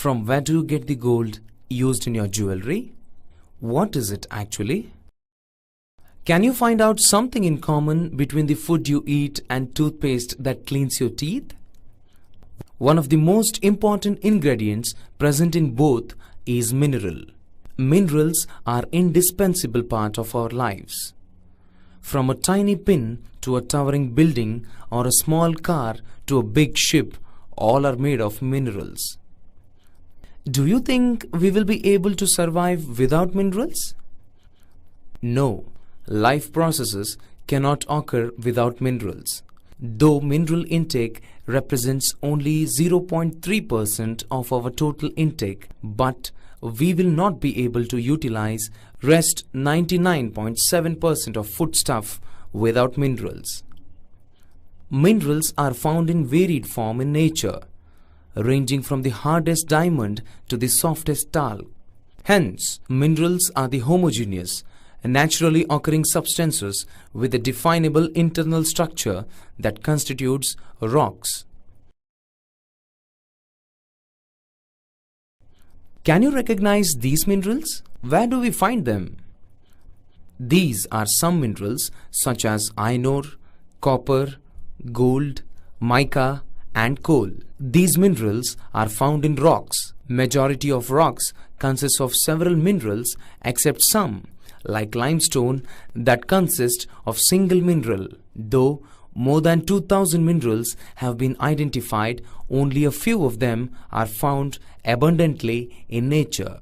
From where do you get the gold used in your jewelry? What is it actually? Can you find out something in common between the food you eat and toothpaste that cleans your teeth? One of the most important ingredients present in both is mineral. Minerals are indispensable part of our lives. From a tiny pin to a towering building or a small car to a big ship, all are made of minerals. Do you think we will be able to survive without minerals? No, life processes cannot occur without minerals. Though mineral intake represents only 0.3% of our total intake, but we will not be able to utilize rest 99.7% of foodstuff without minerals. Minerals are found in varied form in nature, ranging from the hardest diamond to the softest talc. Hence, minerals are the homogeneous, naturally occurring substances with a definable internal structure that constitutes rocks. Can you recognize these minerals? Where do we find them? These are some minerals such as iron ore, copper, gold, mica, and coal. These minerals are found in rocks. Majority of rocks consist of several minerals except some, like limestone, that consist of single mineral. Though more than 2000 minerals have been identified, only a few of them are found abundantly in nature.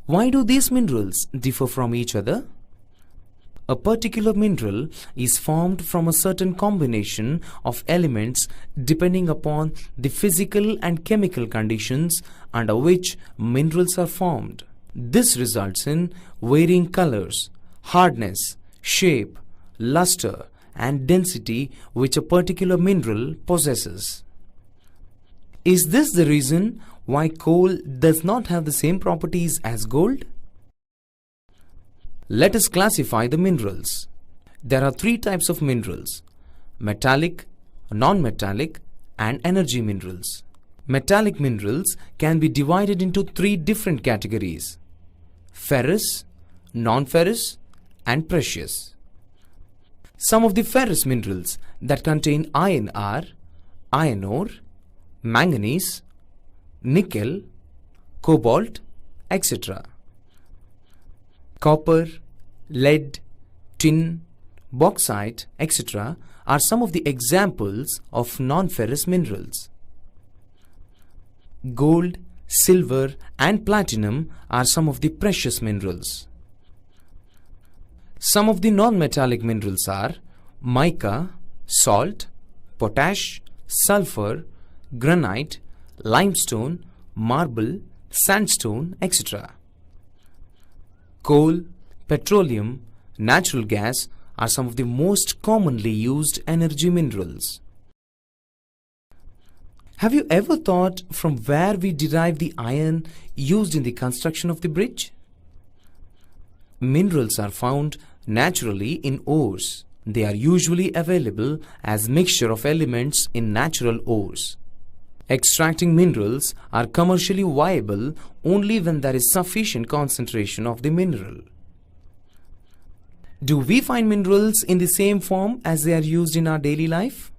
Why do these minerals differ from each other? A particular mineral is formed from a certain combination of elements depending upon the physical and chemical conditions under which minerals are formed. This results in varying colors, hardness, shape, luster, and density which a particular mineral possesses. Is this the reason why coal does not have the same properties as gold? Let us classify the minerals. There are three types of minerals: metallic, non-metallic, and energy minerals. Metallic minerals can be divided into three different categories: ferrous, non-ferrous, and precious. Some of the ferrous minerals that contain iron are iron ore, manganese, nickel, cobalt, etc. Copper, lead, tin, bauxite, etc. are some of the examples of non-ferrous minerals. Gold, silver, and platinum are some of the precious minerals. Some of the non-metallic minerals are mica, salt, potash, sulfur, granite, limestone, marble, sandstone, etc. Coal, petroleum, natural gas are some of the most commonly used energy minerals. Have you ever thought from where we derive the iron used in the construction of the bridge? Minerals are found naturally in ores. They are usually available as mixture of elements in natural ores. Extracting minerals are commercially viable only when there is sufficient concentration of the mineral. Do we find minerals in the same form as they are used in our daily life?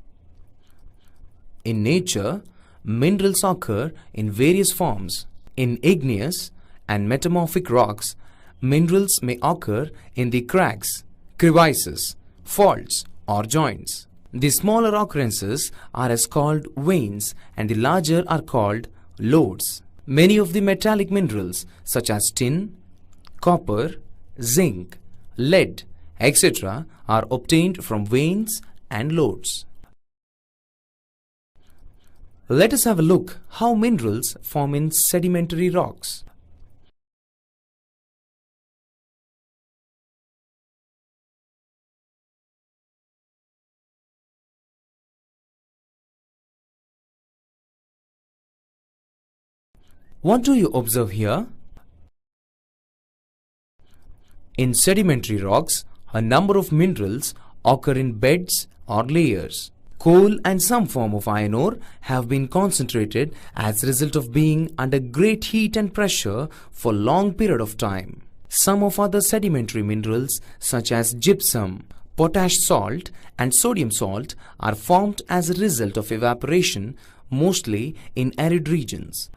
In nature, minerals occur in various forms. In igneous and metamorphic rocks, minerals may occur in the cracks, crevices, faults, or joints. The smaller occurrences are as called veins and the larger are called lodes. Many of the metallic minerals such as tin, copper, zinc, lead, etc. are obtained from veins and lodes. Let us have a look how minerals form in sedimentary rocks. What do you observe here? In sedimentary rocks, a number of minerals occur in beds or layers. Coal and some form of iron ore have been concentrated as a result of being under great heat and pressure for long period of time. Some of other sedimentary minerals such as gypsum, potash salt and sodium salt are formed as a result of evaporation, mostly in arid regions.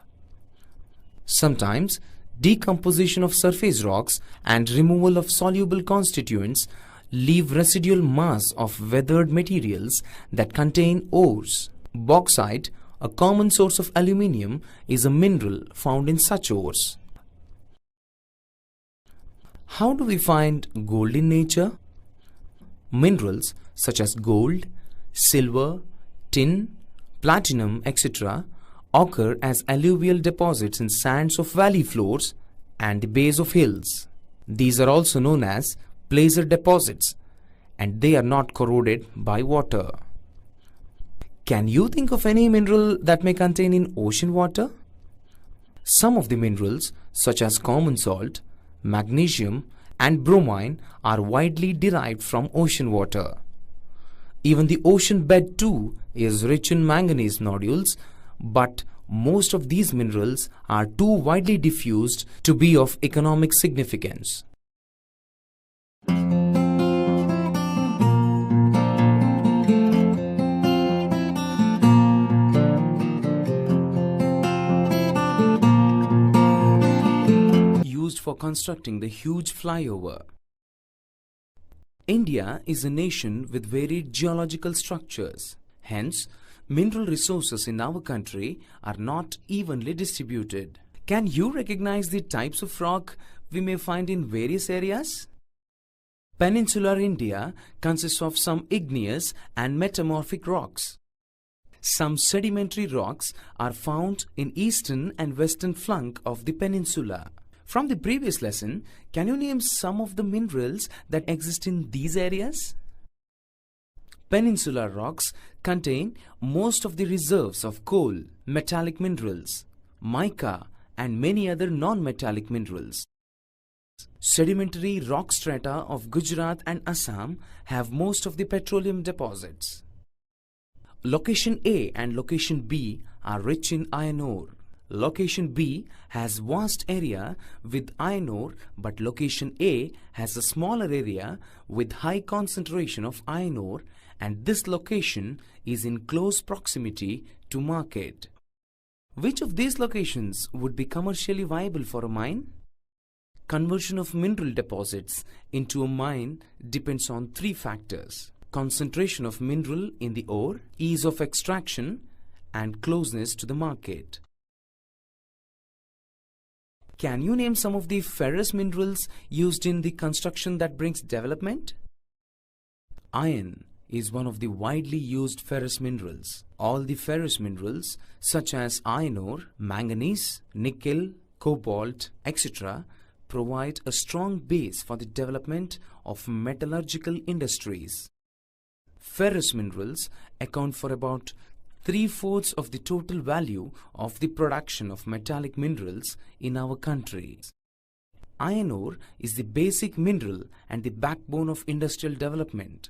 Sometimes decomposition of surface rocks and removal of soluble constituents leave residual mass of weathered materials that contain ores. Bauxite, a common source of aluminium, is a mineral found in such ores. How do we find gold in nature? Minerals such as gold, silver, tin, platinum, etc. occur as alluvial deposits in sands of valley floors and the base of hills. These are also known as placer deposits, and they are not corroded by water. Can you think of any mineral that may contain in ocean water? Some of the minerals such as common salt, magnesium and bromine are widely derived from ocean water. Even the ocean bed too is rich in manganese nodules, but most of these minerals are too widely diffused to be of economic significance. Used for constructing the huge flyover. India is a nation with varied geological structures. Hence, mineral resources in our country are not evenly distributed. Can you recognize the types of rock we may find in various areas? Peninsular India consists of some igneous and metamorphic rocks. Some sedimentary rocks are found in eastern and western flank of the peninsula. From the previous lesson, can you name some of the minerals that exist in these areas? Peninsular rocks contain most of the reserves of coal, metallic minerals, mica, and many other non-metallic minerals. Sedimentary rock strata of Gujarat and Assam have most of the petroleum deposits. Location A and location B are rich in iron ore. Location B has vast area with iron ore, but location A has a smaller area with high concentration of iron ore, and this location is in close proximity to market. Which of these locations would be commercially viable for a mine? Conversion of mineral deposits into a mine depends on three factors: concentration of mineral in the ore, ease of extraction, and closeness to the market. Can you name some of the ferrous minerals used in the construction that brings development? Iron is one of the widely used ferrous minerals. All the ferrous minerals such as iron ore, manganese, nickel, cobalt, etc. provide a strong base for the development of metallurgical industries. Ferrous minerals account for about 3/4 of the total value of the production of metallic minerals in our country. Iron ore is the basic mineral and the backbone of industrial development.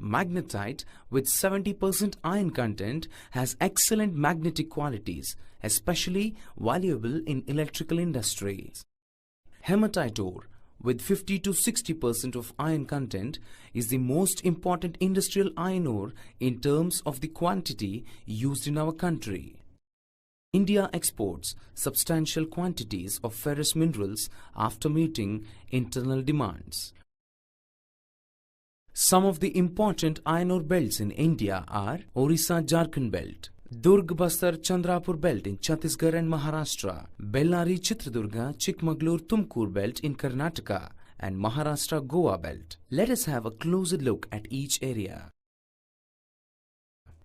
Magnetite with 70% iron content has excellent magnetic qualities, especially valuable in electrical industries. Hematite ore with 50 to 60% of iron content is the most important industrial iron ore in terms of the quantity used in our country. India exports substantial quantities of ferrous minerals after meeting internal demands. Some of the important iron ore belts in India are Orissa-Jharkhand belt, Durg-Bastar-Chandrapur belt in Chhattisgarh and Maharashtra, Bellary-Chitradurga-Chikmagalur-Tumkur belt in Karnataka, and Maharashtra-Goa belt. Let us have a closer look at each area.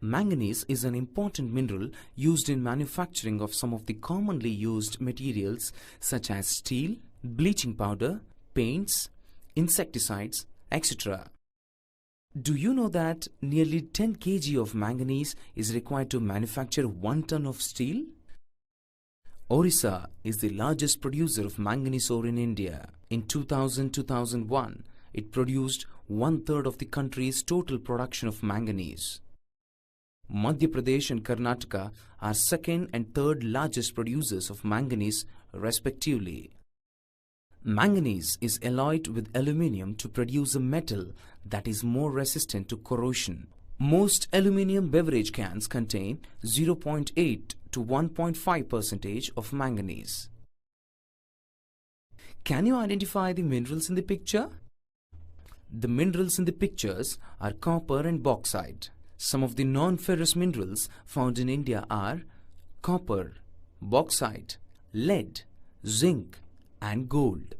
Manganese is an important mineral used in manufacturing of some of the commonly used materials such as steel, bleaching powder, paints, insecticides, etc. Do you know that nearly 10 kg of manganese is required to manufacture 1 ton of steel? Orissa is the largest producer of manganese ore in India. In 2000-2001, it produced 1/3 of the country's total production of manganese. Madhya Pradesh and Karnataka are second and third largest producers of manganese, respectively. Manganese is alloyed with aluminium to produce a metal that is more resistant to corrosion. Most aluminium beverage cans contain 0.8 to 1.5% of manganese. Can you identify the minerals in the picture? The minerals in the pictures are copper and bauxite. Some of the non-ferrous minerals found in India are copper, bauxite, lead, zinc, and gold.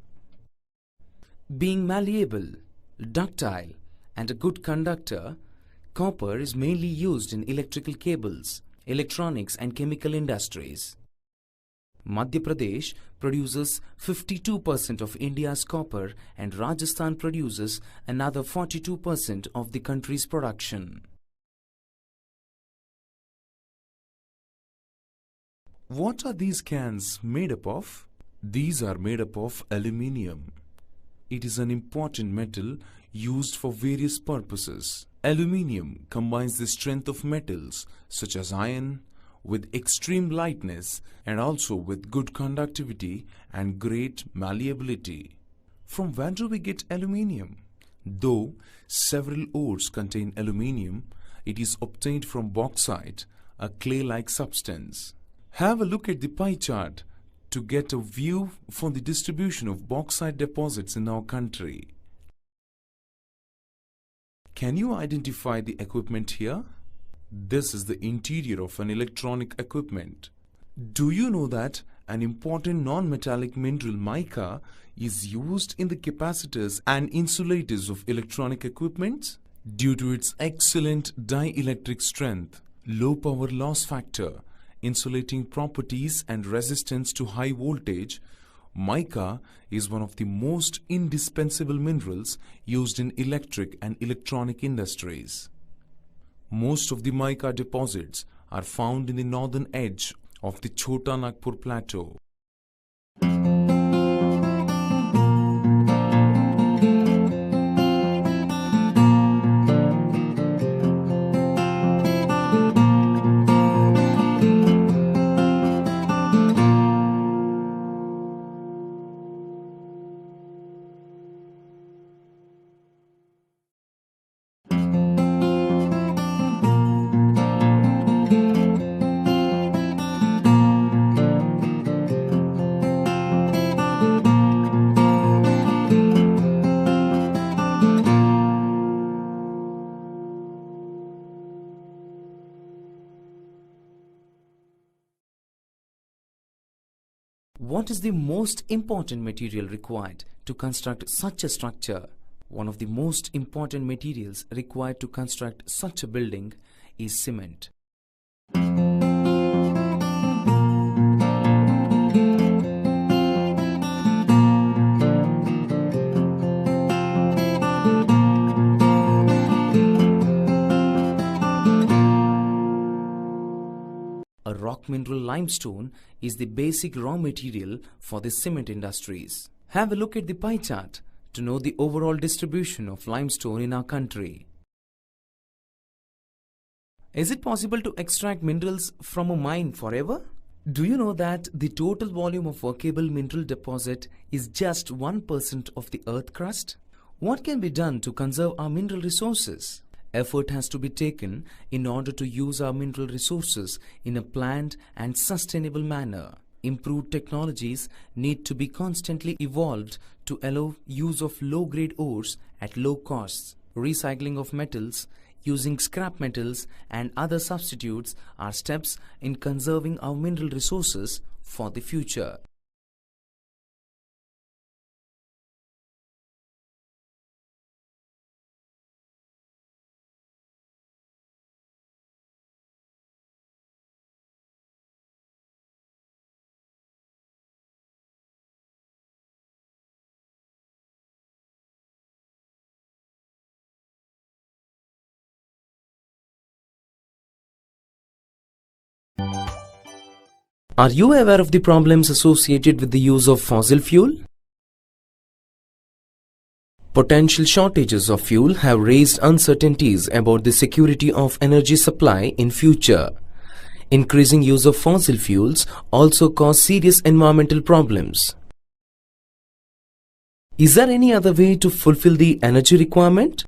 Being malleable, ductile, and a good conductor, copper is mainly used in electrical cables, electronics, and chemical industries. Madhya Pradesh produces 52% of India's copper and Rajasthan produces another 42% of the country's production. What are these cans made up of? These are made up of aluminium. It is an important metal used for various purposes. Aluminium combines the strength of metals such as iron with extreme lightness and also with good conductivity and great malleability. From where do we get aluminium? Though several ores contain aluminium, it is obtained from bauxite, a clay-like substance. Have a look at the pie chart to get a view for the distribution of bauxite deposits in our country. Can you identify the equipment here? This is the interior of an electronic equipment. Do you know that an important non-metallic mineral mica is used in the capacitors and insulators of electronic equipment? Due to its excellent dielectric strength, low power loss factor, insulating properties and resistance to high voltage, mica is one of the most indispensable minerals used in electric and electronic industries. Most of the mica deposits are found in the northern edge of the Chota Nagpur Plateau. What is the most important material required to construct such a structure? One of the most important materials required to construct such a building is cement. A rock mineral limestone is the basic raw material for the cement industries. Have a look at the pie chart to know the overall distribution of limestone in our country. Is it possible to extract minerals from a mine forever? Do you know that the total volume of workable mineral deposit is just 1% of the earth crust? What can be done to conserve our mineral resources? Effort has to be taken in order to use our mineral resources in a planned and sustainable manner. Improved technologies need to be constantly evolved to allow use of low-grade ores at low costs. Recycling of metals, using scrap metals and other substitutes are steps in conserving our mineral resources for the future. Are you aware of the problems associated with the use of fossil fuel? Potential shortages of fuel have raised uncertainties about the security of energy supply in future. Increasing use of fossil fuels also cause serious environmental problems. Is there any other way to fulfill the energy requirement?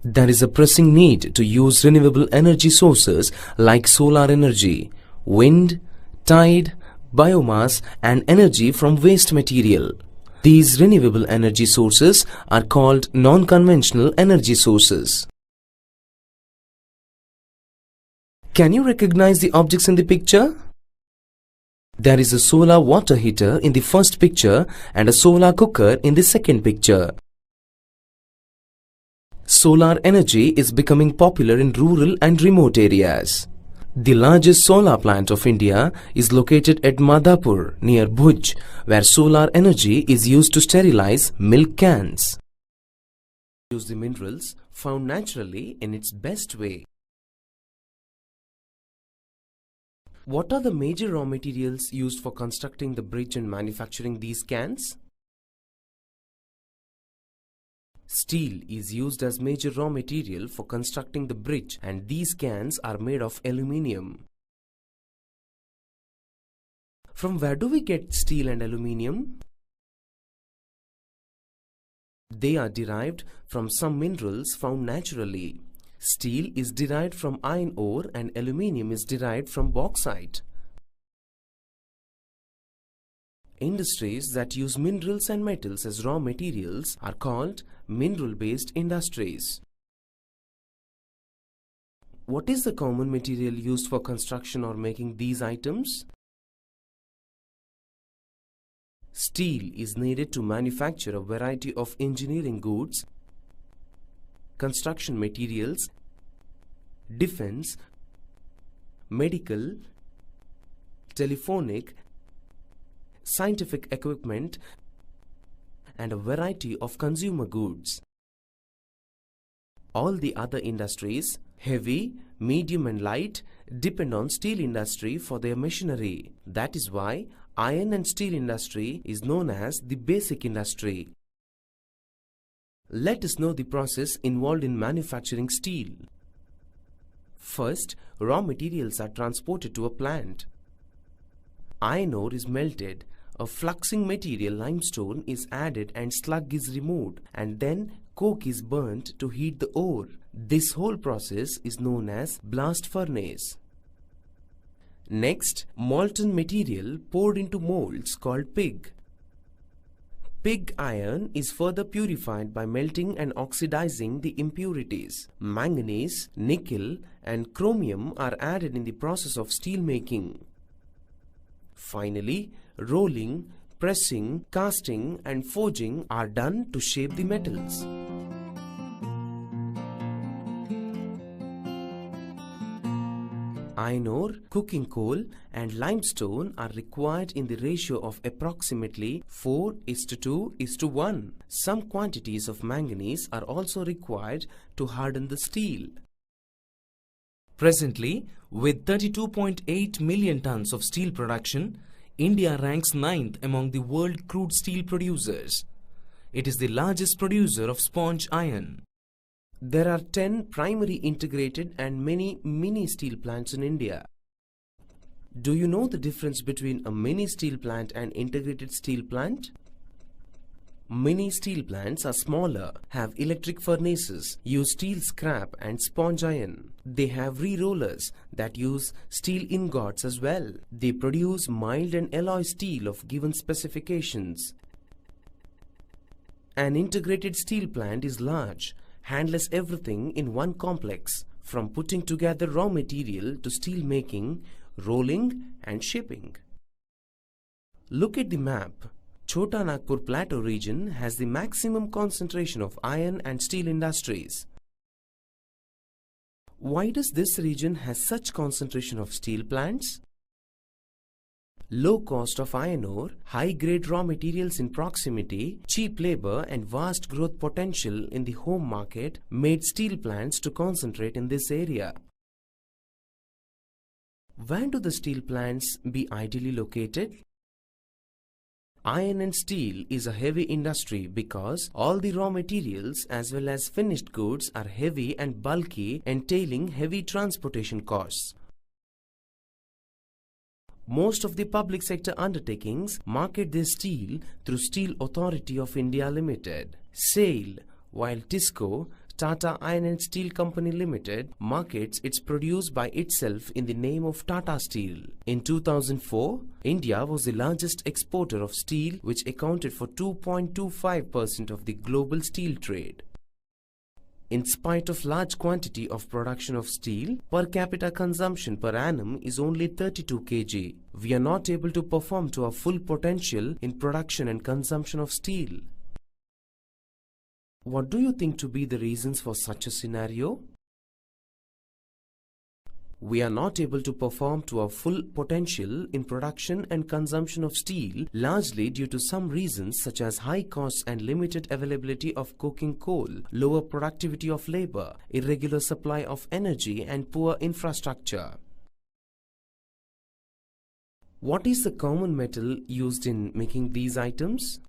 There is a pressing need to use renewable energy sources like solar energy, wind, tide, biomass and energy from waste material. These renewable energy sources are called non-conventional energy sources. Can you recognize the objects in the picture? There is a solar water heater in the first picture and a solar cooker in the second picture. Solar energy is becoming popular in rural and remote areas. The largest solar plant of India is located at Madhapur near Bhuj, where solar energy is used to sterilize milk cans. Use the minerals found naturally in its best way. What are the major raw materials used for constructing the bridge and manufacturing these cans? Steel is used as major raw material for constructing the bridge, and these cans are made of aluminium. From where do we get steel and aluminium? They are derived from some minerals found naturally. Steel is derived from iron ore and aluminium is derived from bauxite. Industries that use minerals and metals as raw materials are called mineral-based industries. What is the common material used for construction or making these items? Steel is needed to manufacture a variety of engineering goods, construction materials, defense, medical, telephonic, scientific equipment, and a variety of consumer goods. All the other industries, heavy, medium and light, depend on steel industry for their machinery. That is why iron and steel industry is known as the basic industry. Let us know the process involved in manufacturing steel. First, raw materials are transported to a plant. Iron ore is melted. A fluxing material limestone is added and slug is removed, and then coke is burnt to heat the ore. This whole process is known as blast furnace. Next, molten material poured into molds called pig. Pig iron is further purified by melting and oxidizing the impurities. Manganese, nickel and chromium are added in the process of steel making. Finally, rolling, pressing, casting and forging are done to shape the metals. Iron ore, cooking coal and limestone are required in the ratio of approximately 4:2:1. Some quantities of manganese are also required to harden the steel. Presently, with 32.8 million tons of steel production, India ranks 9th among the world crude steel producers. It is the largest producer of sponge iron. There are 10 primary integrated and many mini steel plants in India. Do you know the difference between a mini steel plant and integrated steel plant? Mini steel plants are smaller, have electric furnaces, use steel scrap and sponge iron. They have re-rollers that use steel ingots as well. They produce mild and alloy steel of given specifications. An integrated steel plant is large, handles everything in one complex, from putting together raw material to steel making, rolling and shipping. Look at the map. Chota Nagpur Plateau region has the maximum concentration of iron and steel industries. Why does this region has such concentration of steel plants? Low cost of iron ore, high-grade raw materials in proximity, cheap labor and vast growth potential in the home market made steel plants to concentrate in this area. Where do the steel plants be ideally located? Iron and steel is a heavy industry because all the raw materials as well as finished goods are heavy and bulky, entailing heavy transportation costs. Most of the public sector undertakings market their steel through Steel Authority of India Limited, SAIL, while TISCO, Tata Iron and Steel Company Limited, markets its produce by itself in the name of Tata Steel. In 2004, India was the largest exporter of steel, which accounted for 2.25% of the global steel trade. In spite of large quantity of production of steel, per capita consumption per annum is only 32 kg. We are not able to perform to our full potential in production and consumption of steel. What do you think to be the reasons for such a scenario? We are not able to perform to our full potential in production and consumption of steel largely due to some reasons such as high costs and limited availability of coking coal, lower productivity of labor, irregular supply of energy and poor infrastructure. What is the common metal used in making these items?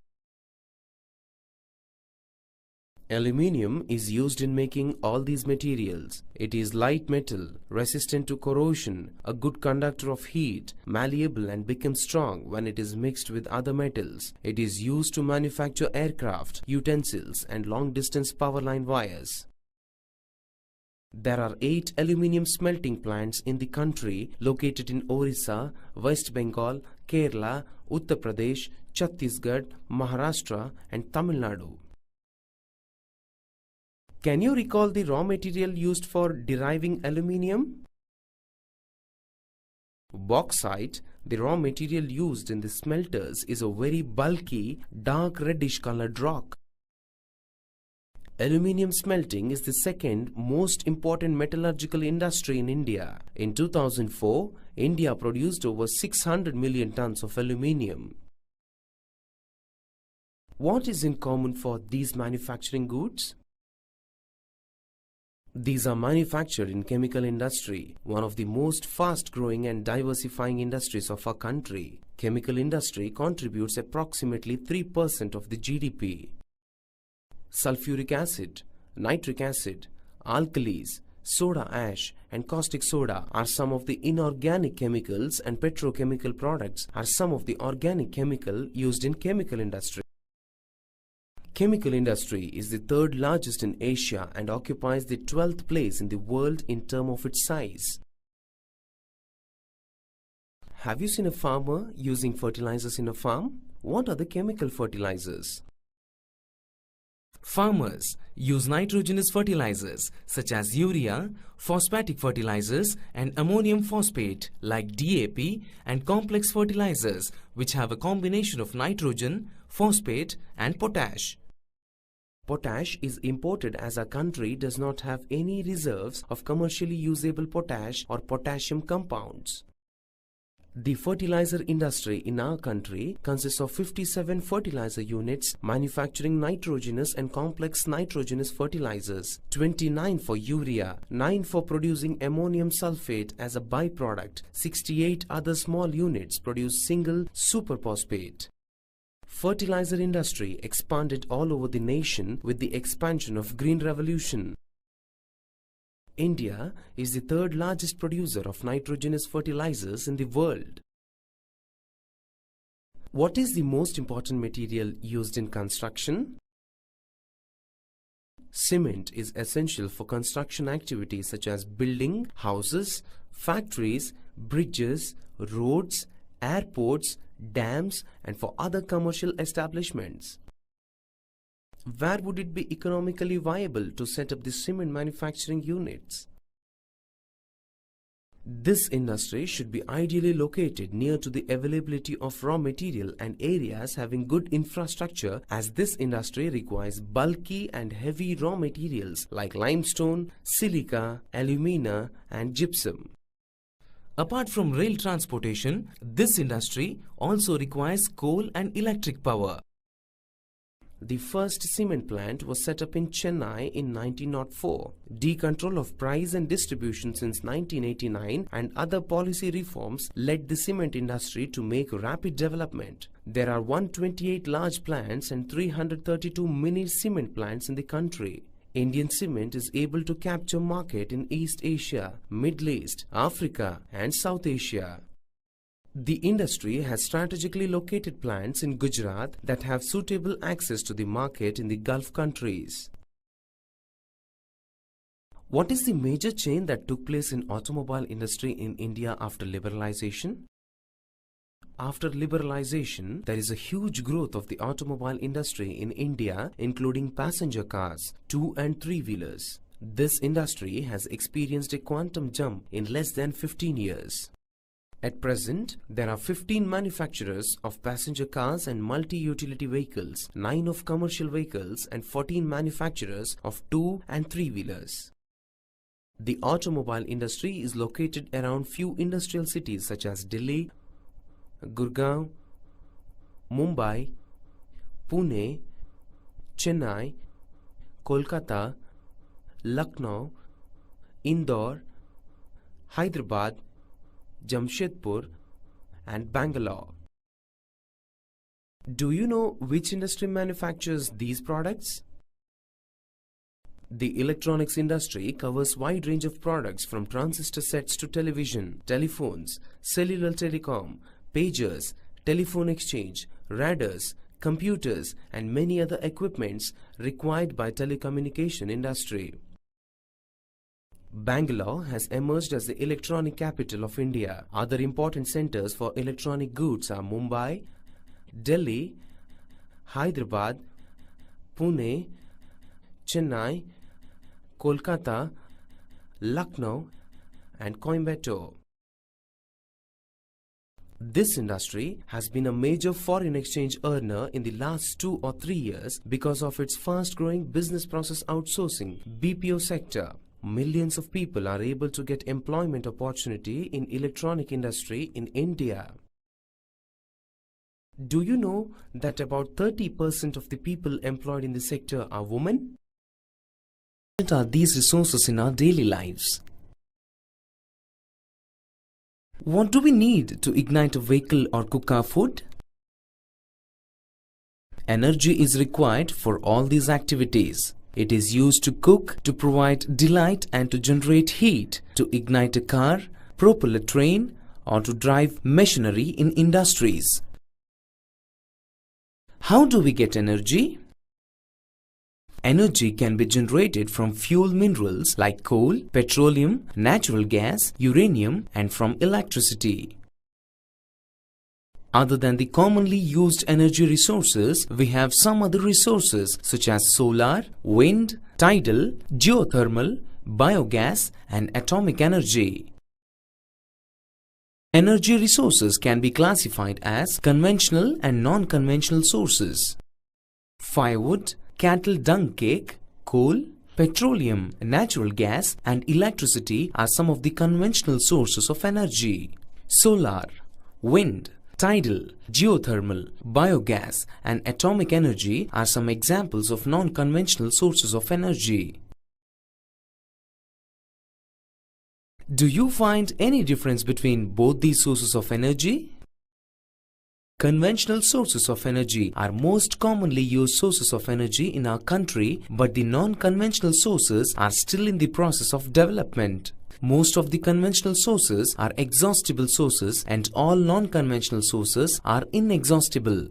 Aluminium is used in making all these materials. It is light metal, resistant to corrosion, a good conductor of heat, malleable and becomes strong when it is mixed with other metals. It is used to manufacture aircraft, utensils and long-distance power line wires. There are 8 aluminium smelting plants in the country located in Orissa, West Bengal, Kerala, Uttar Pradesh, Chhattisgarh, Maharashtra and Tamil Nadu. Can you recall the raw material used for deriving aluminium? Bauxite, the raw material used in the smelters, is a very bulky, dark reddish colored rock. Aluminium smelting is the second most important metallurgical industry in India. In 2004, India produced over 600 million tons of aluminium. What is in common for these manufacturing goods? These are manufactured in chemical industry, one of the most fast-growing and diversifying industries of our country. Chemical industry contributes approximately 3% of the GDP. Sulfuric acid, nitric acid, alkalis, soda ash and caustic soda are some of the inorganic chemicals, and petrochemical products are some of the organic chemical used in chemical industry. Chemical industry is the third largest in Asia and occupies the 12th place in the world in terms of its size. Have you seen a farmer using fertilizers in a farm? What are the chemical fertilizers? Farmers use nitrogenous fertilizers such as urea, phosphatic fertilizers and ammonium phosphate like DAP, and complex fertilizers which have a combination of nitrogen, phosphate and potash. Potash is imported as our country does not have any reserves of commercially usable potash or potassium compounds. The fertilizer industry in our country consists of 57 fertilizer units manufacturing nitrogenous and complex nitrogenous fertilizers, 29 for urea, 9 for producing ammonium sulfate as a byproduct, 68 other small units produce single superphosphate. Fertilizer industry expanded all over the nation with the expansion of Green Revolution. India is the third largest producer of nitrogenous fertilizers in the world. What is the most important material used in construction? Cement is essential for construction activities such as building houses, factories, bridges, roads, airports, dams and for other commercial establishments. Where would it be economically viable to set up the cement manufacturing units? This industry should be ideally located near to the availability of raw material and areas having good infrastructure, as this industry requires bulky and heavy raw materials like limestone, silica, alumina and gypsum. Apart from rail transportation, this industry also requires coal and electric power. The first cement plant was set up in Chennai in 1904. Decontrol of price and distribution since 1989 and other policy reforms led the cement industry to make rapid development. There are 128 large plants and 332 mini cement plants in the country. Indian cement is able to capture market in East Asia, Middle East, Africa and South Asia. The industry has strategically located plants in Gujarat that have suitable access to the market in the Gulf countries. What is the major change that took place in automobile industry in India after liberalization? After liberalization, there is a huge growth of the automobile industry in India, including passenger cars, 2- and 3-wheelers. This industry has experienced a quantum jump in less than 15 years. At present, there are 15 manufacturers of passenger cars and multi-utility vehicles, 9 of commercial vehicles and 14 manufacturers of 2- and 3-wheelers. The automobile industry is located around few industrial cities such as Delhi, Gurgaon, Mumbai, Pune, Chennai, Kolkata, Lucknow, Indore, Hyderabad, Jamshedpur and Bangalore. Do you know which industry manufactures these products? The electronics industry covers wide range of products from transistor sets to television, telephones, cellular telecom, pagers, telephone exchange, radars, computers and many other equipments required by telecommunication industry. Bangalore has emerged as the electronic capital of India. Other important centers for electronic goods are Mumbai, Delhi, Hyderabad, Pune, Chennai, Kolkata, Lucknow and Coimbatore. This industry has been a major foreign exchange earner in the last 2 or 3 years because of its fast-growing business process outsourcing (BPO) sector. Millions of people are able to get employment opportunity in electronic industry in India. Do you know that about 30% of the people employed in the sector are women? What are these resources in our daily lives? What do we need to ignite a vehicle or cook our food? Energy is required for all these activities. It is used to cook, to provide delight and to generate heat, to ignite a car, propel a train or to drive machinery in industries. How do we get energy? Energy can be generated from fuel minerals like coal, petroleum, natural gas, uranium and from electricity. Other than the commonly used energy resources, we have some other resources such as solar, wind, tidal, geothermal, biogas and atomic energy. Energy resources can be classified as conventional and non-conventional sources. Firewood, cattle dung cake, coal, petroleum, natural gas and electricity are some of the conventional sources of energy. Solar, wind, tidal, geothermal, biogas and atomic energy are some examples of non-conventional sources of energy. Do you find any difference between both these sources of energy? Conventional sources of energy are most commonly used sources of energy in our country, but the non-conventional sources are still in the process of development. Most of the conventional sources are exhaustible sources and all non-conventional sources are inexhaustible.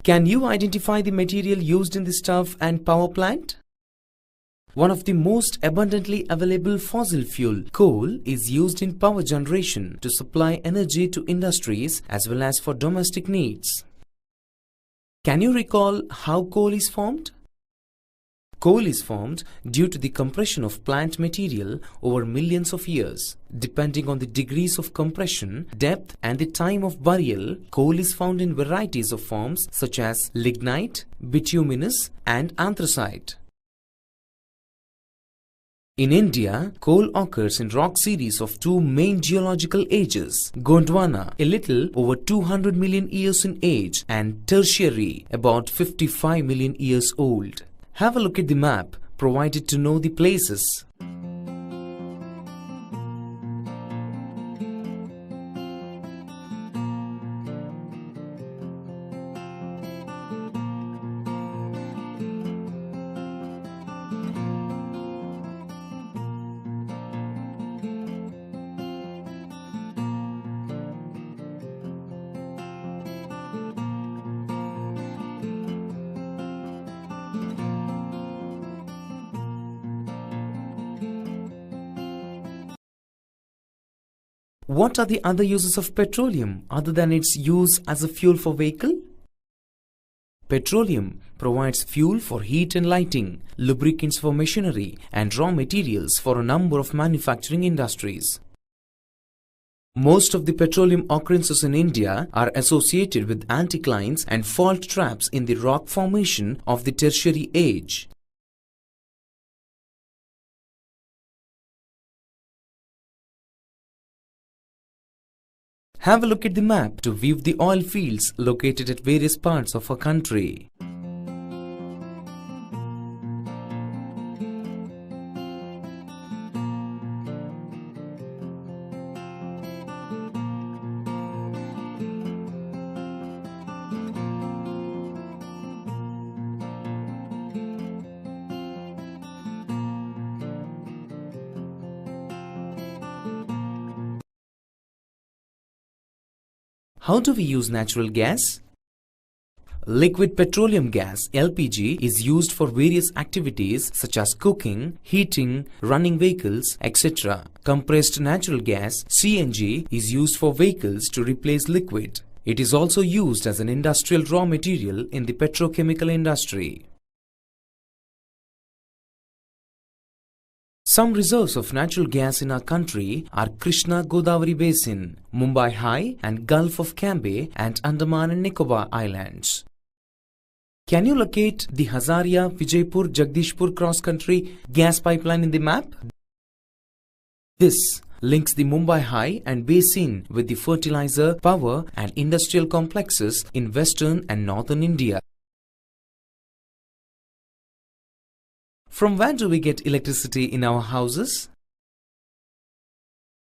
Can you identify the material used in the stove and power plant? One of the most abundantly available fossil fuel, coal, is used in power generation to supply energy to industries as well as for domestic needs. Can you recall how coal is formed? Coal is formed due to the compression of plant material over millions of years. Depending on the degrees of compression, depth and the time of burial, coal is found in varieties of forms such as lignite, bituminous and anthracite. In India, coal occurs in rock series of two main geological ages, Gondwana, a little over 200 million years in age, and Tertiary, about 55 million years old. Have a look at the map provided to know the places. What are the other uses of petroleum other than its use as a fuel for vehicle? Petroleum provides fuel for heat and lighting, lubricants for machinery, and raw materials for a number of manufacturing industries. Most of the petroleum occurrences in India are associated with anticlines and fault traps in the rock formation of the Tertiary age. Have a look at the map to view the oil fields located at various parts of our country. How do we use natural gas? Liquid petroleum gas (LPG) is used for various activities such as cooking, heating, running vehicles, etc. Compressed natural gas (CNG) is used for vehicles to replace liquid. It is also used as an industrial raw material in the petrochemical industry. Some reserves of natural gas in our country are Krishna-Godavari Basin, Mumbai High and Gulf of Cambay and Andaman and Nicobar Islands. Can you locate the Hazaria-Vijaypur-Jagdishpur cross-country gas pipeline in the map? This links the Mumbai High and Basin with the fertilizer, power and industrial complexes in western and northern India. From where do we get electricity in our houses?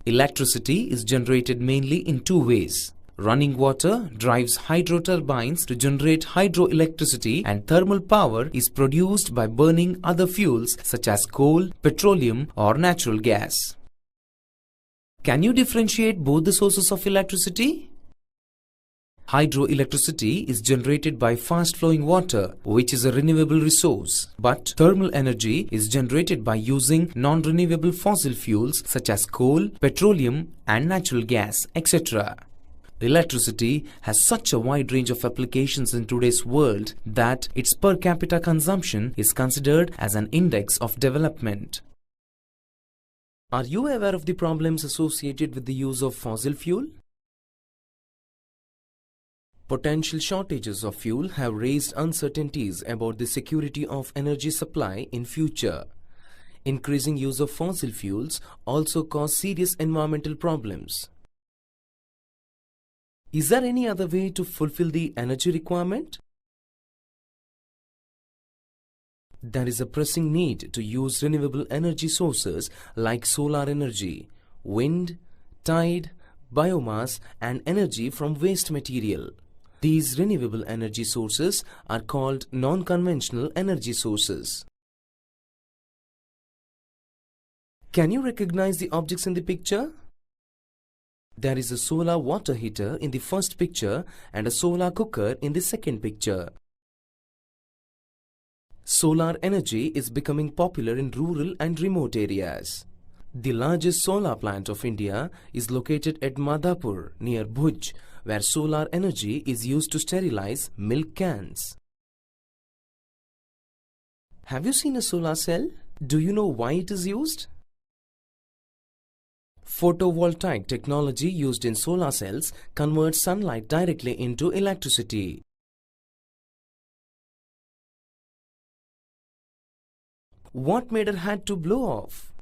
Electricity is generated mainly in two ways. Running water drives hydro turbines to generate hydroelectricity, and thermal power is produced by burning other fuels such as coal, petroleum or natural gas. Can you differentiate both the sources of electricity? Hydroelectricity is generated by fast-flowing water, which is a renewable resource. But thermal energy is generated by using non-renewable fossil fuels such as coal, petroleum and natural gas, etc. Electricity has such a wide range of applications in today's world that its per capita consumption is considered as an index of development. Are you aware of the problems associated with the use of fossil fuel? Potential shortages of fuel have raised uncertainties about the security of energy supply in future. Increasing use of fossil fuels also cause serious environmental problems. Is there any other way to fulfill the energy requirement? There is a pressing need to use renewable energy sources like solar energy, wind, tide, biomass and energy from waste material. These renewable energy sources are called non-conventional energy sources. Can you recognize the objects in the picture? There is a solar water heater in the first picture and a solar cooker in the second picture. Solar energy is becoming popular in rural and remote areas. The largest solar plant of India is located at Madhapur near Bhuj, where solar energy is used to sterilize milk cans. Have you seen a solar cell? Do you know why it is used? Photovoltaic technology used in solar cells converts sunlight directly into electricity. What made her hat to blow off?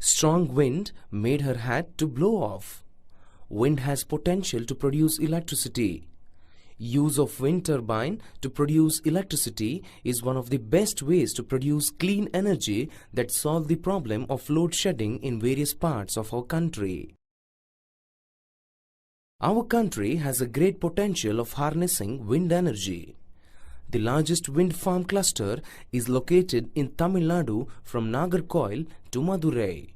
Strong wind made her hat to blow off. Wind has potential to produce electricity. Use of wind turbine to produce electricity is one of the best ways to produce clean energy that solve the problem of load shedding in various parts of our country. Our country has a great potential of harnessing wind energy. The largest wind farm cluster is located in Tamil Nadu from Nagarcoil to Madurai.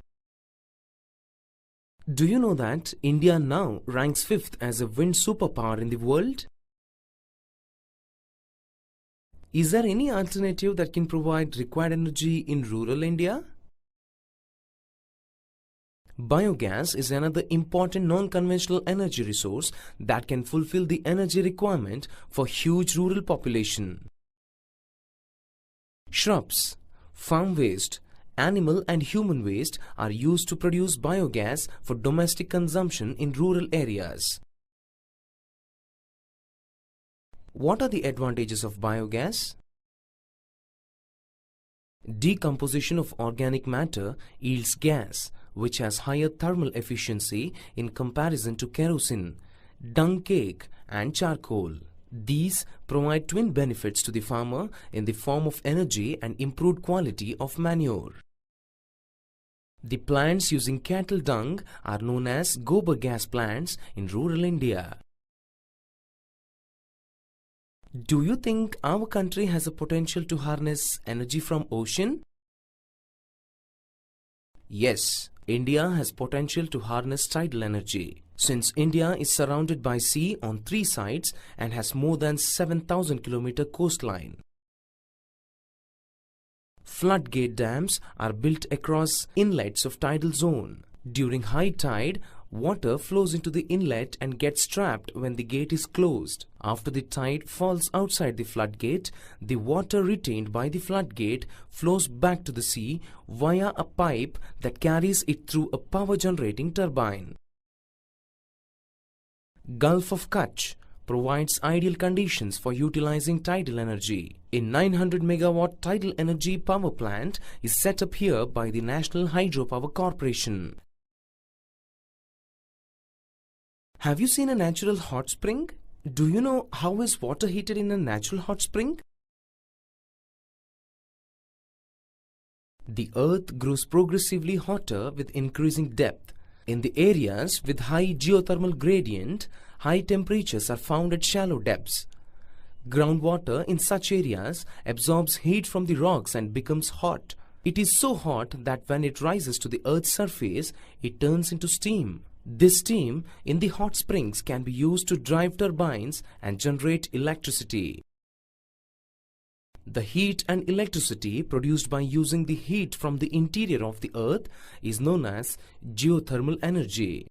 Do you know that India now ranks 5th as a wind superpower in the world? Is there any alternative that can provide required energy in rural India? Biogas is another important non-conventional energy resource that can fulfill the energy requirement for huge rural population. Shrubs, farm waste, animal and human waste are used to produce biogas for domestic consumption in rural areas. What are the advantages of biogas? Decomposition of organic matter yields gas, which has higher thermal efficiency in comparison to kerosene, dung cake and charcoal. These provide twin benefits to the farmer in the form of energy and improved quality of manure. The plants using cattle dung are known as gobar gas plants in rural India. Do you think our country has a potential to harness energy from ocean? Yes, India has potential to harness tidal energy. Since India is surrounded by sea on 3 sides and has more than 7,000 km coastline. Floodgate dams are built across inlets of tidal zone. During high tide, water flows into the inlet and gets trapped when the gate is closed. After the tide falls outside the floodgate, the water retained by the floodgate flows back to the sea via a pipe that carries it through a power generating turbine. Gulf of Kutch provides ideal conditions for utilizing tidal energy. A 900 megawatt tidal energy power plant is set up here by the National Hydropower Corporation. Have you seen a natural hot spring? Do you know how is water heated in a natural hot spring? The earth grows progressively hotter with increasing depth. In the areas with high geothermal gradient, high temperatures are found at shallow depths. Groundwater in such areas absorbs heat from the rocks and becomes hot. It is so hot that when it rises to the earth's surface, it turns into steam. This steam in the hot springs can be used to drive turbines and generate electricity. The heat and electricity produced by using the heat from the interior of the earth is known as geothermal energy.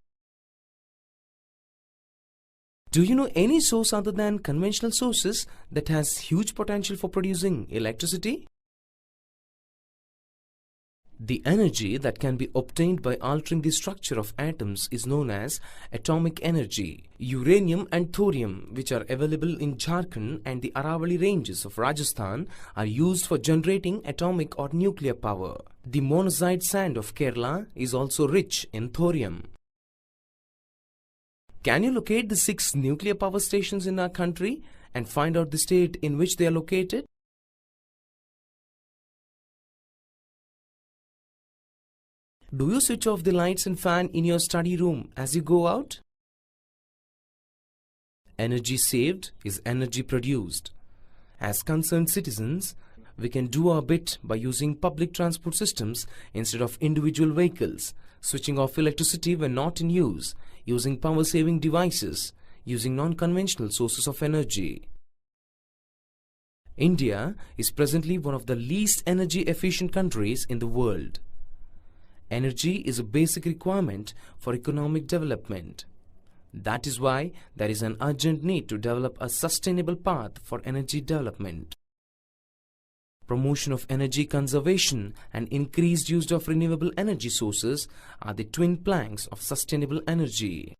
Do you know any source other than conventional sources that has huge potential for producing electricity? The energy that can be obtained by altering the structure of atoms is known as atomic energy. Uranium and thorium, which are available in Jharkhand and the Aravalli ranges of Rajasthan, are used for generating atomic or nuclear power. The monazite sand of Kerala is also rich in thorium. Can you locate the 6 nuclear power stations in our country and find out the state in which they are located? Do you switch off the lights and fan in your study room as you go out? Energy saved is energy produced. As concerned citizens, we can do our bit by using public transport systems instead of individual vehicles, switching off electricity when not in use, using power-saving devices, using non-conventional sources of energy. India is presently one of the least energy-efficient countries in the world. Energy is a basic requirement for economic development. That is why there is an urgent need to develop a sustainable path for energy development. Promotion of energy conservation and increased use of renewable energy sources are the twin planks of sustainable energy.